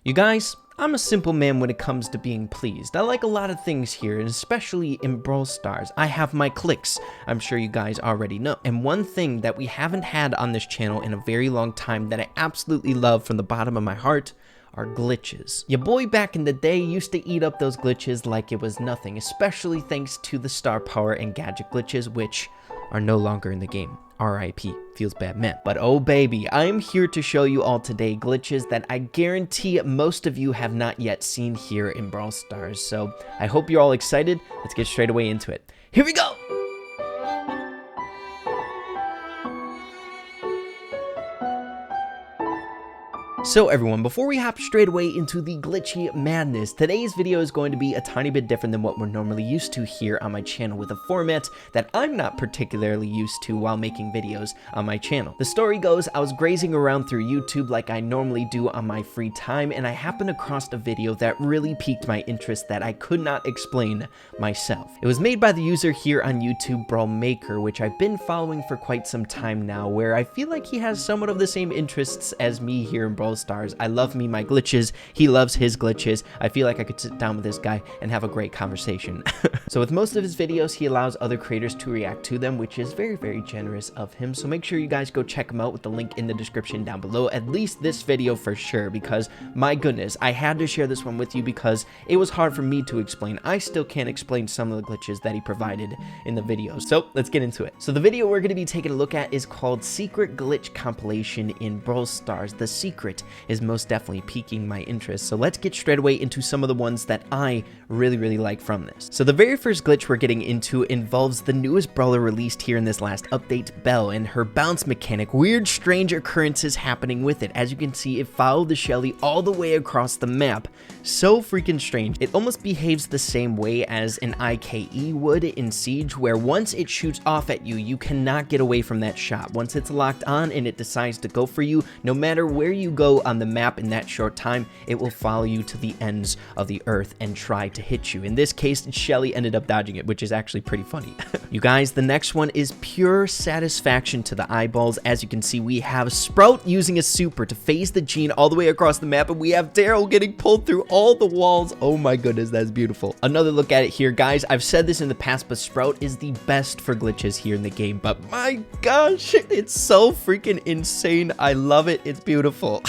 You guys, I'm a simple man when it comes to being pleased. I like a lot of things here, and especially in Brawl Stars. I have my clicks, I'm sure you guys already know. And one thing that we haven't had on this channel in a very long time that I absolutely love from the bottom of my heart are glitches. Your boy back in the day used to eat up those glitches like it was nothing, especially thanks to the star power and gadget glitches, which are no longer in the game. RIP, feels bad man. But oh baby, I am here to show you all today glitches that I guarantee most of you have not yet seen here in Brawl Stars. So I hope you're all excited. Let's get straight away into it. Here we go! So everyone, before we hop straight away into the glitchy madness, today's video is going to be a tiny bit different than what we're normally used to here on my channel, with a format that I'm not particularly used to while making videos on my channel. The story goes, I was grazing around through YouTube like I normally do on my free time, and I happened across a video that really piqued my interest that I could not explain myself. It was made by the user here on YouTube, Brawl Maker, which I've been following for quite some time now, where I feel like he has somewhat of the same interests as me here in Brawl Stars. I love me my glitches, he loves his glitches. I feel like I could sit down with this guy and have a great conversation. So with most of his videos, he allows other creators to react to them, which is very, very generous of him. So make sure you guys go check him out with the link in the description down below, at least this video for sure, because my goodness, I had to share this one with you because it was hard for me to explain. I still can't explain some of the glitches that he provided in the video. So let's get into it. So the video we're going to be taking a look at is called Secret Glitch Compilation in Brawl Stars. The secret is most definitely piquing my interest, so let's get straight away into some of the ones that I really like from this. So the very first glitch we're getting into involves the newest brawler released here in this last update, Belle, and her bounce mechanic. Weird, strange occurrences happening with it. As you can see, it followed the Shelly all the way across the map. So freaking strange. It almost behaves the same way as an IKE would in Siege, where once it shoots off at you, you cannot get away from that shot. Once it's locked on and it decides to go for you, no matter where you go on the map in that short time, it will follow you to the ends of the earth and try to hit you. In this case, Shelly ended up dodging it, which is actually pretty funny. You guys, the next one is pure satisfaction to the eyeballs. As you can see, we have Sprout using a super to phase the Gene all the way across the map, and we have Daryl getting pulled through all the walls. Oh my goodness, that's beautiful. Another look at it here, guys. I've said this in the past, but Sprout is the best for glitches here in the game, but my gosh, it's so freaking insane. I love it. It's beautiful.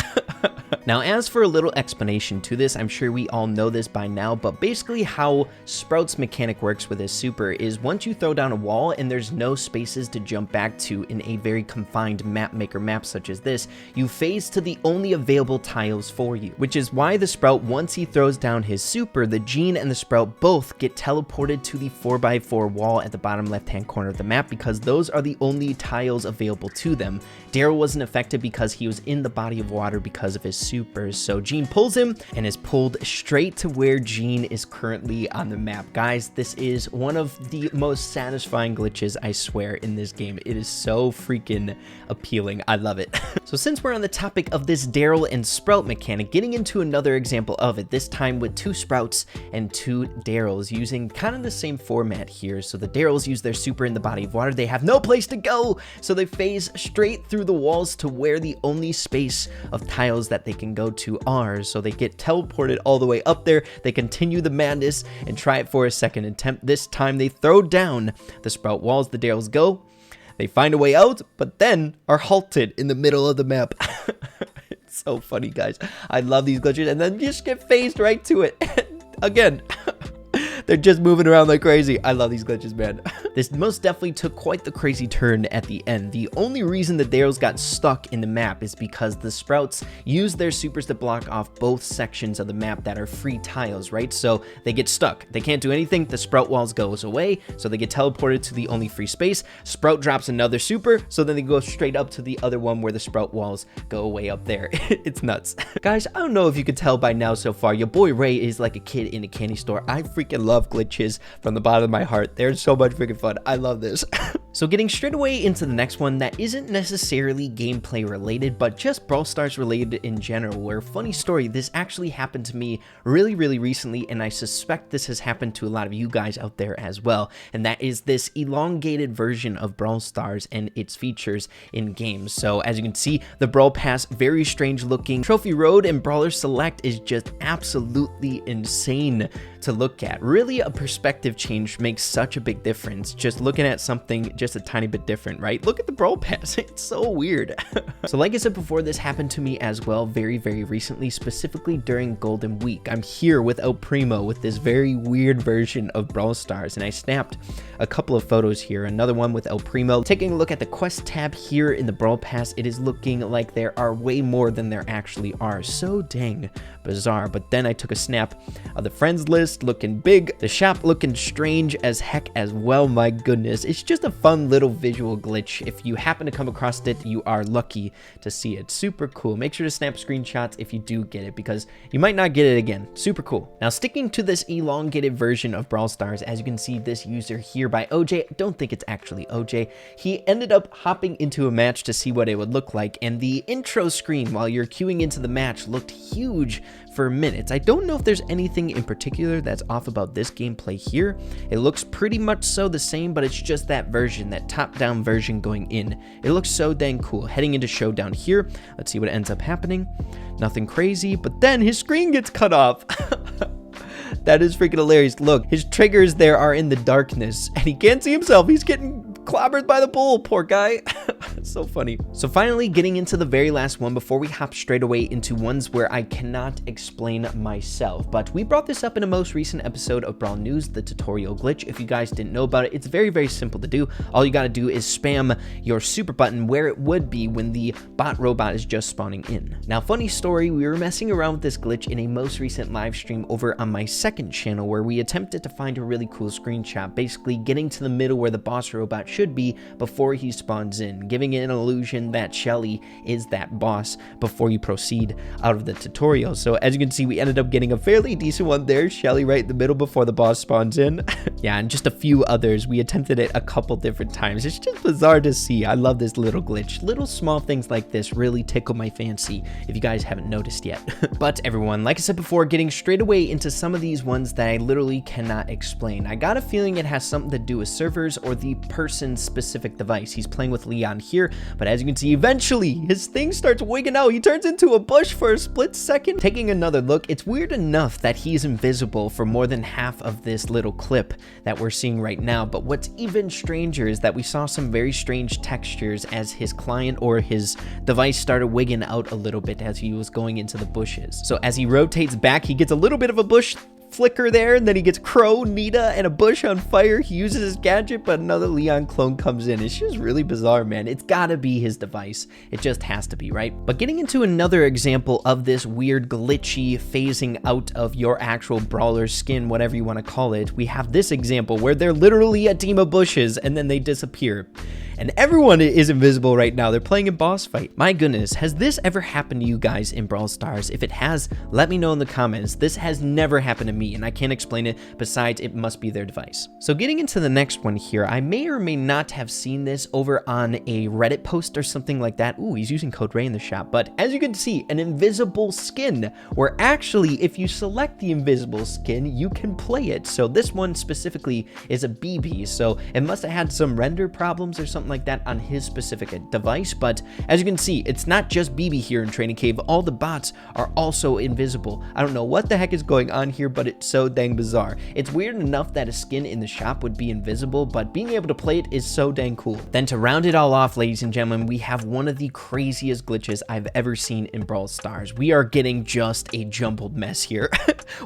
Now, as for a little explanation to this, I'm sure we all know this by now, but basically how Sprout's mechanic works with his super is once you throw down a wall and there's no spaces to jump back to in a very confined map maker map such as this, you phase to the only available tiles for you, which is why the Sprout, once he throws down his super, the Gene and the Sprout both get teleported to the 4x4 wall at the bottom left-hand corner of the map, because those are the only tiles available to them. Daryl wasn't affected because he was in the body of water because of his super, so Gene pulls him and is pulled straight to where Gene is currently on the map. Guys, this is one of the most satisfying glitches, I swear, in this game. It is so freaking appealing. I love it. So since we're on the topic of this Daryl and Sprout mechanic, getting into another example of it, this time with two Sprouts and two Daryls using kind of the same format here. So the Daryls use their super in the body of water. They have no place to go, so they phase straight through the walls to where the only space of tiles that they can go to are. So they get teleported all the way up there. They continue the madness and try it for a second attempt. This time they throw down the Sprout walls. The Daryls go. They find a way out, but then are halted in the middle of the map. It's so funny, guys. I love these glitches, and then just get phased right to it. Again. They're just moving around like crazy. I love these glitches, man. This most definitely took quite the crazy turn at the end. The only reason the Daryls got stuck in the map is because the Sprouts use their supers to block off both sections of the map that are free tiles, right? So they get stuck. They can't do anything. The Sprout walls goes away, so they get teleported to the only free space. Sprout drops another super, so then they go straight up to the other one where the Sprout walls go away up there. It's nuts. Guys, I don't know if you could tell by now so far, your boy Ray is like a kid in a candy store. I freaking love love glitches from the bottom of my heart. They're so much freaking fun. I love this. So getting straight away into the next one that isn't necessarily gameplay related, but just Brawl Stars related in general, where funny story, this actually happened to me really recently, and I suspect this has happened to a lot of you guys out there as well, and that is this elongated version of Brawl Stars and its features in games. So as you can see, the Brawl Pass, very strange looking. Trophy Road and Brawler Select is just absolutely insane to look at. Really, a perspective change makes such a big difference. Just looking at something just a tiny bit different, right? Look at the Brawl Pass. It's so weird. So like I said before, this happened to me as well very recently, specifically during Golden Week. I'm here with El Primo with this very weird version of Brawl Stars, and I snapped a couple of photos here. Another one with El Primo. Taking a look at the quest tab here in the Brawl Pass, it is looking like there are way more than there actually are. So dang bizarre. But then I took a snap of the friends list looking big, the shop looking strange as heck as well. My goodness, it's just a fun little visual glitch. If you happen to come across it, you are lucky to see it. Super cool. Make sure to snap screenshots if you do get it, because you might not get it again. Super cool. Now sticking to this elongated version of Brawl Stars, as you can see, this user here by OJ, I don't think it's actually OJ, he ended up hopping into a match to see what it would look like, and the intro screen while you're queuing into the match looked huge for minutes. I don't know if there's anything in particular that's off about this gameplay here. It looks pretty much so the same, but it's just that version, that top-down version going in. It looks so dang cool. Heading into Showdown here, let's see what ends up happening. Nothing crazy, but then his screen gets cut off. That is freaking hilarious. Look, his triggers there are in the darkness, and he can't see himself. He's getting clobbered by the bull, poor guy. So funny. So finally, getting into the very last one before we hop straight away into ones where I cannot explain myself. But we brought this up in a most recent episode of Brawl News, the tutorial glitch. If you guys didn't know about it, it's very simple to do. All you gotta do is spam your super button where it would be when the bot robot is just spawning in. Now, funny story, we were messing around with this glitch in a most recent live stream over on my second channel, where we attempted to find a really cool screenshot, basically getting to the middle where the boss robot should be before he spawns in, giving it an illusion that Shelly is that boss before you proceed out of the tutorial. So as you can see, we ended up getting a fairly decent one there, Shelly right in the middle before the boss spawns in. Yeah, and just a few others. We attempted it a couple different times. It's just bizarre to see. I love this little glitch. Little small things like this really tickle my fancy, if you guys haven't noticed yet. But everyone, like I said before, getting straight away into some of these ones that I literally cannot explain. I got a feeling it has something to do with servers or the person's specific device. He's playing with Leon here, but as you can see, eventually his thing starts wigging out. He turns into a bush for a split second. Taking another look, it's weird enough that he's invisible for more than half of this little clip that we're seeing right now, but what's even stranger is that we saw some very strange textures as his client or his device started wigging out a little bit as he was going into the bushes. So as he rotates back, he gets a little bit of a bush flicker there, and then he gets Crow, Nita, and a bush on fire. He uses his gadget, but another Leon clone comes in. It's just really bizarre, man. It's gotta be his device. It just has to be, right? But getting into another example of this weird glitchy phasing out of your actual brawler skin, whatever you want to call it, we have this example where they're literally a team of bushes and then they disappear. And everyone is invisible right now. They're playing a boss fight. My goodness, has this ever happened to you guys in Brawl Stars? If it has, let me know in the comments. This has never happened to me, and I can't explain it. Besides, it must be their device. So getting into the next one here, I may or may not have seen this over on a Reddit post or something like that. Ooh, he's using code RAY in the shop. But as you can see, an invisible skin, where actually, if you select the invisible skin, you can play it. So this one specifically is a BB, so it must have had some render problems or something like that on his specific device. But as you can see, it's not just BB here in Training Cave. All the bots are also invisible. I don't know what the heck is going on here, but it's so dang bizarre. It's weird enough that a skin in the shop would be invisible, but being able to play it is so dang cool. Then to round it all off, ladies and gentlemen, we have one of the craziest glitches I've ever seen in Brawl Stars. We are getting just a jumbled mess here.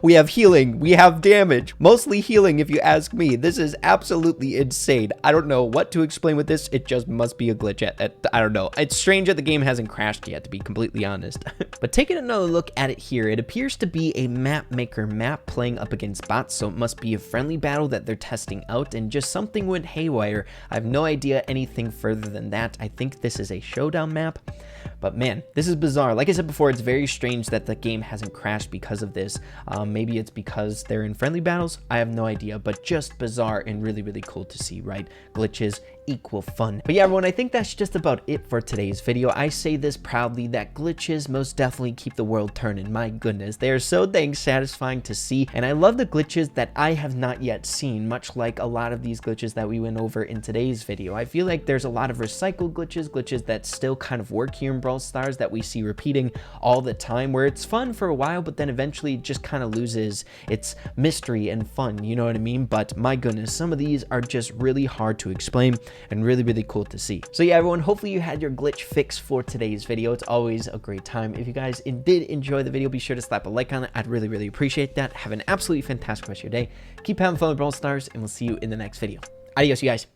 We have healing, we have damage, mostly healing if you ask me. This is absolutely insane. I don't know what to explain with this. It just must be a glitch. I don't know. It's strange that the game hasn't crashed yet, to be completely honest. But taking another look at it here, it appears to be a map maker map playing up against bots, so it must be a friendly battle that they're testing out, and just something went haywire. I have no idea anything further than that. I think this is a showdown map. But man, this is bizarre. Like I said before, it's very strange that the game hasn't crashed because of this. Maybe it's because they're in friendly battles. I have no idea, but just bizarre and really, really cool to see, right? Glitches equal fun. But yeah, everyone, I think that's just about it for today's video. I say this proudly that glitches most definitely keep the world turning. My goodness, they are so dang satisfying to see, and I love the glitches that I have not yet seen, much like a lot of these glitches that we went over in today's video. I feel like there's a lot of recycled glitches that still kind of work here in Brawl Stars that we see repeating all the time, where it's fun for a while, but then eventually it just kind of loses its mystery and fun, you know what I mean? But my goodness, some of these are just really hard to explain and really, really cool to see. So yeah, everyone, hopefully you had your glitch fix for today's video. It's always a great time. If you guys did enjoy the video, be sure to slap a like on it. I'd really, really appreciate that. Have an absolutely fantastic rest of your day. Keep having fun with Brawl Stars, and we'll see you in the next video. Adios, you guys.